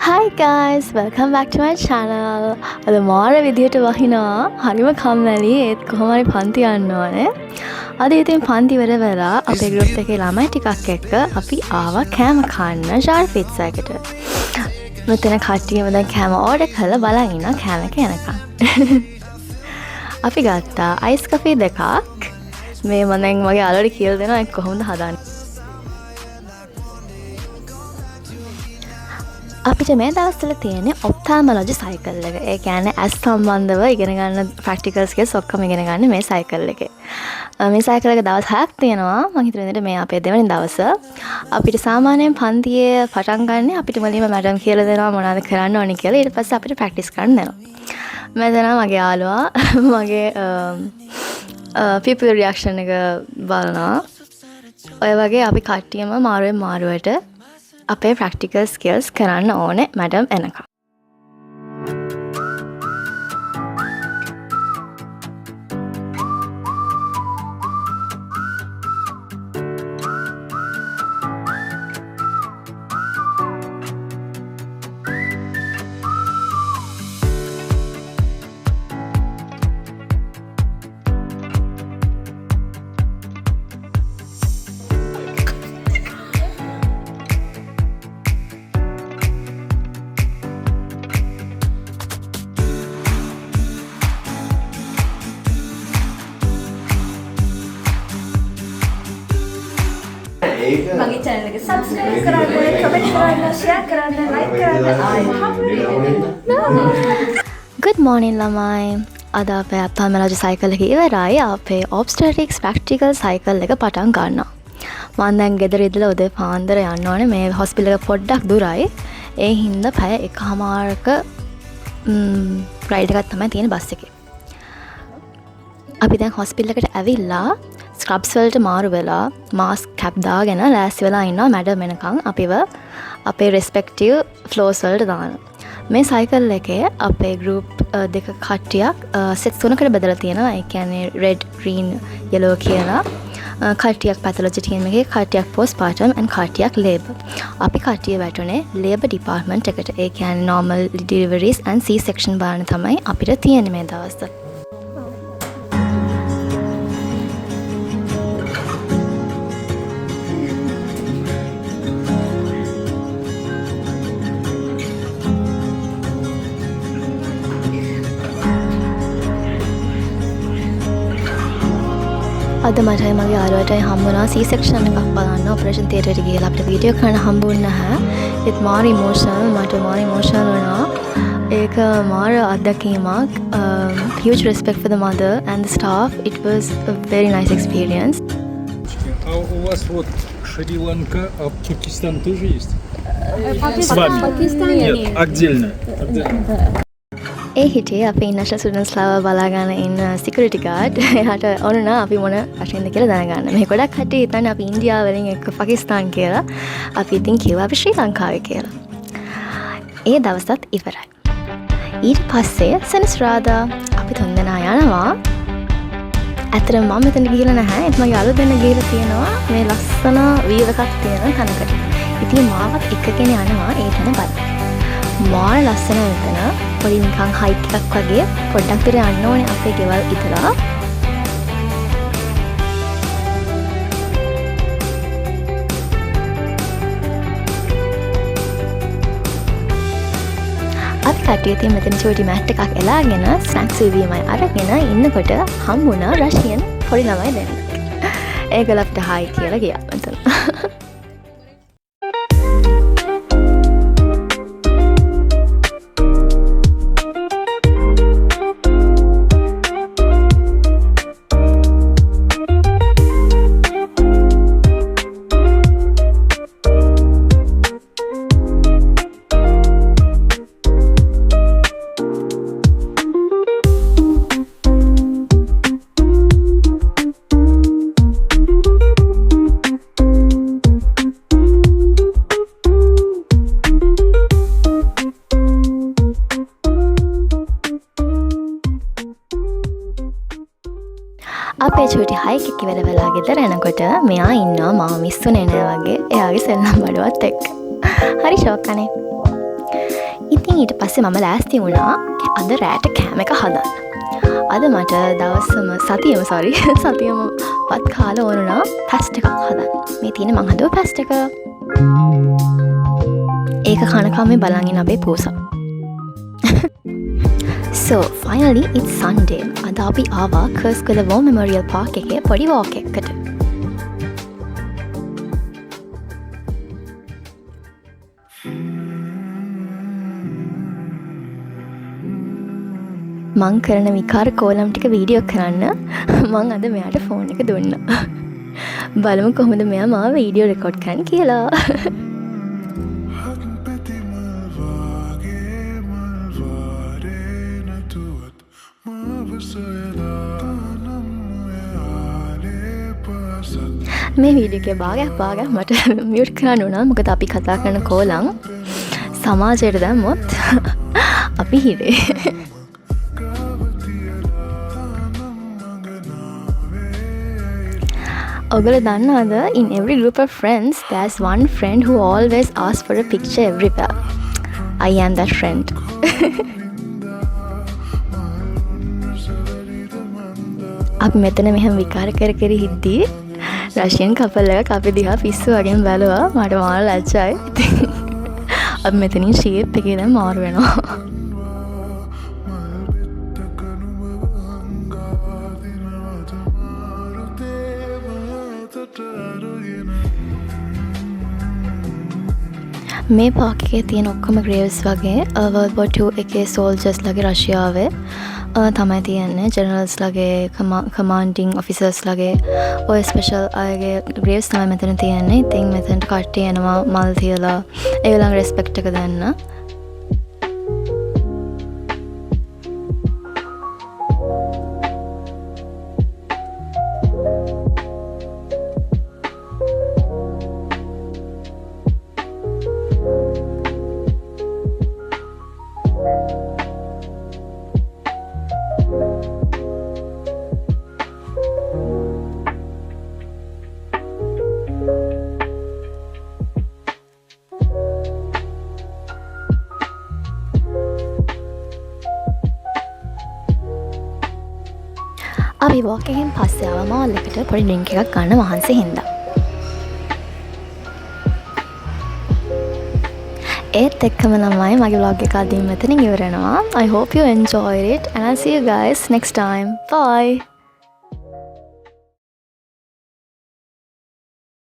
Hi guys, welcome back to my channel. අද මාර විදිහට වහිනවා. හරිම කම්මැලි. ඒත් කොහොම හරි පන්ති යන්න ඕනේ. අද ඉතින් පන්ති ඉවර වෙලා අපේ group එකේ ළමයි ටිකක් එක්ක අපි ආවා කෑම කන්න ජාර් පිට්සා එකට. මෙතන කට්ටියම දැන් කෑම ඕඩර් කරලා බලන් ඉන්නවා කෑම එක එනකන්. අපි ගත්තා අයිස් කෆේ දෙකක්. මේ මම දැන් මගේ යාළුවට කියලා දෙනවා ඒක කොහොමද හදන්නේ. අපිට මේ දවස්වල තියෙන්නේ ඔප්තාමොලොජි සයිකල් එක. ඒ කියන්නේ ඇස් සම්බන්ධව ඉගෙන ගන්න ප්‍රැක්ටිකල්ස් එකේ ඔක්කොම ඉගෙන ගන්න මේ සයිකල් එකේ. මේ සයිකල් එක දවස් 6ක් තියෙනවා. මම හිතන විදිහට මේ අපේ දෙවෙනි දවස. අපිට සාමාන්‍යයෙන් පන්තියේ පටන් ගන්න අපිට මුලින්ම මැඩම් කියලා දෙනවා මොනවද කරන්න ඕනේ කියලා. ඊට පස්සේ අපිට ප්‍රැක්ටිස් කරන්න දෙනවා. මම මගේ යාළුවා මගේ people reaction එක බලනවා. ඔය වගේ අපි කට්ටියම මාරුවෙන් මාරුවට අපේ ප්‍රැක්ටිකල් ස්කිල්ස් කරන්න ඕනේ මැඩම් එනකම්. මගේ channel එක subscribe කරන්න, comment කරන්න, share කරන්න, like කරන්න. Good morning ළමයි. අද අපේ ඔප්තාමොලොජි සයිකල් එක ඉවරයි. අපේ ඔබ්ස්ටැටික්ස් ප්‍රැක්ටිකල් සයිකල් එක පටන් ගන්නවා. මම දැන් ගෙදර ඉඳලා උදේ පාන්දර යන්න ඕනේ. මේ හොස්පිටල් එක පොඩ්ඩක් දුරයි. ඒ හින්දා පැය එකමාරක රයිඩ් එකක් තමයි තියෙන බස් එකේ. අපි දැන් හොස්පිටල් එකට ඇවිල්ලා ස්ක්‍රබ්ස් වලට මාරු වෙලා මාස්ක් කැප් දාගෙන ලෑස්ති වෙලා ඉන්නවා මැඩම් එනකන් අපිව අපේ රෙස්පෙක්ටිව් ෆ්ලෝස් වලට දාන. මේ සයිකල් එකේ අපේ ගෲප් දෙක කට්ටියක් සෙට්ස් තුනකට බෙදලා තියෙනවා. ඒ කියන්නේ රෙඩ්, ග්‍රීන්, යෙලෝ කියලා. කට්ටියක් පැතොලොජි ටීම් එකේ, කට්ටියක් පෝස්ට්පාර්ටම් and කට්ටියක් ලේබර්. අපි කට්ටිය වැටුනේ ලේබර් ඩිපාර්ට්මන්ට් එකට. ඒ කියන්නේ normal deliveries and C section බලන තමයි අපිට තියෙන්නේ මේ දවස්වල. අද මටයි මගේ යාළුවටයි හම්බුණා C section එකක් බලන්න ඔපරේෂන් තියටර් එකට ගිහලා අපිට වීඩියෝ කරන්න හම්බුන්නේ නැහැ. ඒත් මාර ඉමෝෂනල් මට මාර ඉමෝෂනල් වුණා. ඒක මාර අත්දැකීමක්. Huge respect for the mother and the staff. It was a very nice experience. А у вас вот Шри-Ланка, а Пакистан тоже есть? С вами? Нет, отдельно. ඒ හිටියේ අපේ ඉන්ටර්නැෂනල් ස්ටුඩන්ට්ස්ලාව බලාගෙන ඉන්න සිකියුරිටි ගාඩ්. එයාට ඕන අපි මොන රටෙන්ද කියලා දැනගන්න. මේ ගොඩක් කට්ටිය හිතන්නේ අපි ඉන්දියාව වලින් එක්ක පාකිස්තාන් කියලා. අපි ඉතින් කිව්වා අපි ශ්‍රී ලංකාවේ කියලා. ඒ දවසත් ඉවරයි. ඊට පස්සේ සෙනසුරාදා අපි තුන්දෙනා යනවා. ඇත්තටම මම මෙතන ගිහිල්ලා නැහැ. ඒත් මගේ යාළුවෝ දෙන්න ගිහිල්ලා තියෙනවා මේ ලස්සන වීව් එකක් තියෙන තැනකට. ඉතින් මාවත් එක්කගෙන යනවා ඒ තැන බලන්න. මාර ලස්සන එතන. පොඩි නිකන් හයික් එකක් වගේ පොඩ්ඩක් දුර යන්න ඕනේ අපේ ගෙවල් ඉතලා. අපි කට්ටිය ඉතින් මෙතන චූටි මැට් එකක් එලාගෙන ස්නැක්ස් විවීමයි අරගෙන ඉන්නකොට හම්බුණා රෂියන් පොඩි ළමයි දෙන්නෙක්. ඒගොල්ලෝ අපිට හයි කියලා ගියා මෙතන. අපේ චූටි හයික් එක ඉවර වෙලා ගෙදර එනකොට මෙයා ඉන්නවා මාව මිස් වුනේ නෑ වගේ එයාගේ සෙල්ලම් බඩුවත් එක්ක. හරි ෂෝක් අනේ. ඉතින් ඊට පස්සේ මම ලෑස්ති වුණා අද රෑට කෑම එක හදන්න. අද මට දවසම සතියම වත් කාලා වුණා පැස්ට් එකක් හදන්න. මේ තියෙන මං හදුව පැස්ට් එක. ඒක කනකම් මේ බලන් ඉන්න අපේ පූසා. So finally it's Sunday. අද අපි ආවා කර්ස්කල වෝ මෙමෝරියල් පාක් එකේ පොඩි වෝක් එකකට. මං කරන විකාර කෝලම් ටික වීඩියෝ කරන්න මං අද මෙයාට ෆෝන් එක දුන්නා. බලමු කොහොමද මෙයා මාව වීඩියෝ රෙකෝඩ් කරන්න කියලා. මේ වීඩියෝ එකේ භාගයක් මට මියුට් කරන්න උනා මොකද අපි කතා කරන කෝලම් සමාජයට දැම්මොත් අපි හිරේ. ඔගොල්ලෝ දන්නවද in every group of friends there's one friend who always asks for a picture everywhere. I am that friend. අපි මෙතන මෙහෙම විකාර කර හිද්දී රෂියන් කපල් එකක් අපි දිහා පිස්සු වගේම බැලුවා. මට මාර ලැජ්ජයි. අපි මෙතනින් ෂේප් එකේ දැන් මාරු වෙනවා. මේ පාක් එකේ තියෙන ඔක්කොම ග්‍රේව්ස් වගේ World War II එකේ සෝල්ජර්ස් ලගේ රෂියාවේ තමයි තියෙන්නේ. ජෙනරල්ස් ලගේ කමාන්ඩින් ඔෆිසර්ස් ලගේ ඔය ස්පෙෂල් අයගේ ග්‍රේව්ස් තමයි මෙතන තියෙන්නේ. ඉතින් මෙතනට කට්ටිය එනවා මල් තියලා ඒගොල්ලන්ගේ රෙස්පෙක්ට් එක දෙන්න. අපි වෝක් එකෙන් පස්සේ ආව මාල් එකට පොඩි ඩ්‍රින්ක් එකක් ගන්න මහන්සි හින්දා. ඒත් එක්කම තමයි මගේ vlog එක අදින් මෙතනින් ඉවර වෙනවා. I hope you enjoyed it and I'll see you guys next time. Bye.